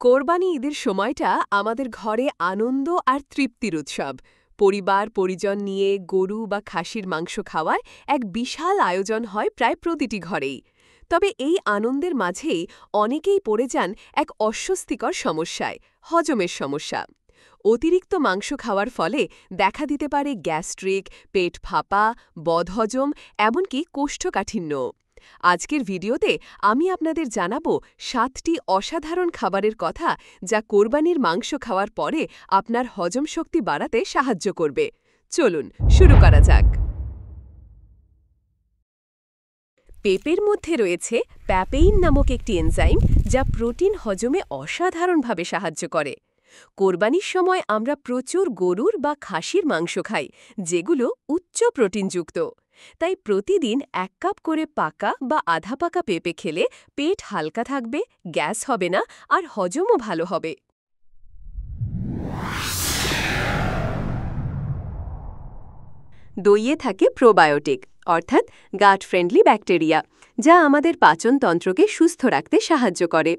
কোরবানি ঈদের সময়টা আমাদের ঘরে আনন্দ আর তৃপ্তির উৎসব। পরিবার পরিজন নিয়ে গরু বা খাসির মাংস খাওয়ার এক বিশাল আয়োজন হয় প্রায় প্রতিটি ঘরেই। তবে এই আনন্দের মাঝেই অনেকেই পড়ে যান এক অস্বস্তিকর সমস্যায়, হজমের সমস্যা। অতিরিক্ত মাংস খাওয়ার ফলে দেখা দিতে পারে গ্যাস্ট্রিক, পেট ফাঁপা, বদহজম, এমনকি কোষ্ঠকাঠিন্য। আজকের ভিডিওতে আমি আপনাদের জানাবো ৭টি অসাধারণ খাবারের কথা যা কোরবানির মাংস খাওয়ার পরে আপনার হজম শক্তি বাড়াতে সাহায্য করবে। চলুন শুরু করা যাক। পেঁপের মধ্যে রয়েছে প্যাপেইন নামক একটি এনজাইম যা প্রোটিন হজমে অসাধারণভাবে সাহায্য করে। কোরবানির সময় আমরা প্রচুর গরুর বা খাসির মাংস খাই, যেগুলো উচ্চ প্রোটিনযুক্ত। তাই প্রতিদিন ১ কাপ করে পাকা বা আধা পাকা পেঁপে খেলে পেট হালকা থাকবে, গ্যাস হবে না আর হজমও ভালো হবে। দইয়ে থাকে প্রোবায়োটিক, অর্থাৎ গাট ফ্রেন্ডলি ব্যাকটেরিয়া, যা আমাদের পাচনতন্ত্রকে সুস্থ রাখতে সাহায্য করে।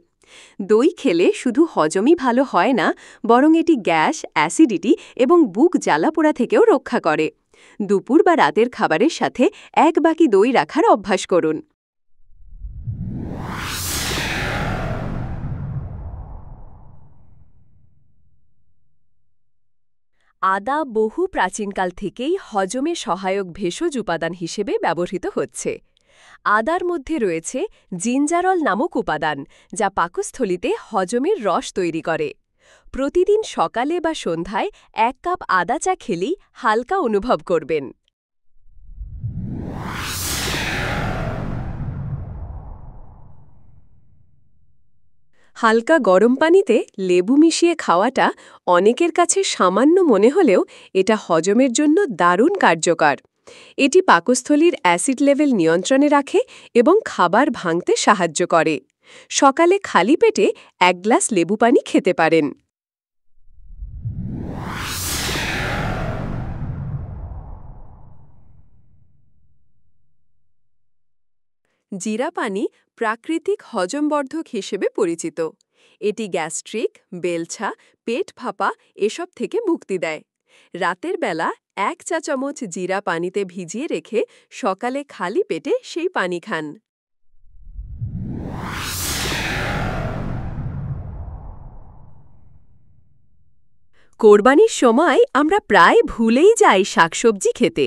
দই খেলে শুধু হজমই ভালো হয় না, বরং এটি গ্যাস, অ্যাসিডিটি এবং বুক জ্বালাপোড়া থেকেও রক্ষা করে। দুপুর বা রাতের খাবারের সাথে ১ বাটি দই রাখার অভ্যাস করুন। আদা বহু প্রাচীনকাল থেকেই হজমে সহায়ক ভেষজ উপাদান হিসেবে ব্যবহৃত হচ্ছে। আদার মধ্যে রয়েছে জিঞ্জারল নামক উপাদান, যা পাকস্থলিতে হজমের রস তৈরি করে। প্রতিদিন সকালে বা সন্ধ্যায় ১ কাপ আদা চা খেলেই হালকা অনুভব করবেন। হালকা গরম পানিতে লেবু মিশিয়ে খাওয়াটা অনেকের কাছে সামান্য মনে হলেও এটা হজমের জন্য দারুণ কার্যকর। এটি পাকস্থলীর অ্যাসিড লেভেল নিয়ন্ত্রণে রাখে এবং খাবার ভাঙতে সাহায্য করে। সকালে খালি পেটে ১ গ্লাস লেবু পানি খেতে পারেন। জিরা পানি প্রাকৃতিক হজমবর্ধক হিসেবে পরিচিত। এটি গ্যাস্ট্রিক, বেলছা, পেট ফাঁপা এসব থেকে মুক্তি দেয়। রাতের বেলা ১ চা চামচ জিরা পানিতে ভিজিয়ে রেখে সকালে খালি পেটে সেই পানি খান। কোরবানির সময় আমরা প্রায় ভুলেই যাই শাকসবজি খেতে,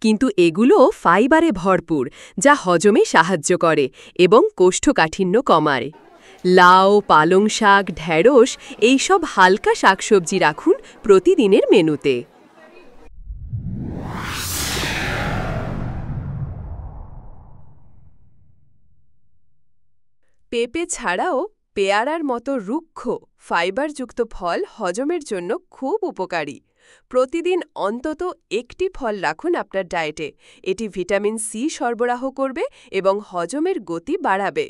কিন্তু এগুলো ফাইবারে ভরপুর, যা হজমে সাহায্য করে এবং কোষ্ঠকাঠিন্য কমায়। লাউ, পালং শাক, ঢেঁড়স এইসব হালকা শাকসবজি রাখুন প্রতিদিনের মেনুতে। পেঁপে ছাড়াও পেয়ারার মতো রুক্ষ ফাইবারযুক্ত ফল হজমের জন্য খুব উপকারী। প্রতিদিন অন্তত একটি ফল রাখুন আপনার ডায়েটে। এটি ভিটামিন সি সরবরাহ করবে এবং হজমের গতি বাড়াবে।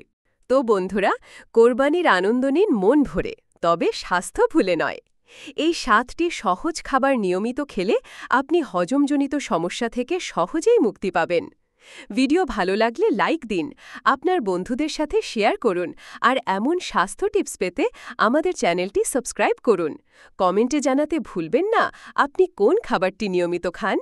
তো বন্ধুরা, কোরবানির আনন্দ নিন মন ভরে, তবে স্বাস্থ্য ভুলে নয়। এই ৭টি সহজ খাবার নিয়মিত খেলে আপনি হজমজনিত সমস্যা থেকে সহজেই মুক্তি পাবেন। ভিডিও ভালো লাগলে লাইক দিন, আপনার বন্ধুদের সাথে শেয়ার করুন আর এমন স্বাস্থ্য টিপস পেতে আমাদের চ্যানেলটি সাবস্ক্রাইব করুন। কমেন্টে জানাতে ভুলবেন না আপনি কোন খাবারটি নিয়মিত খান।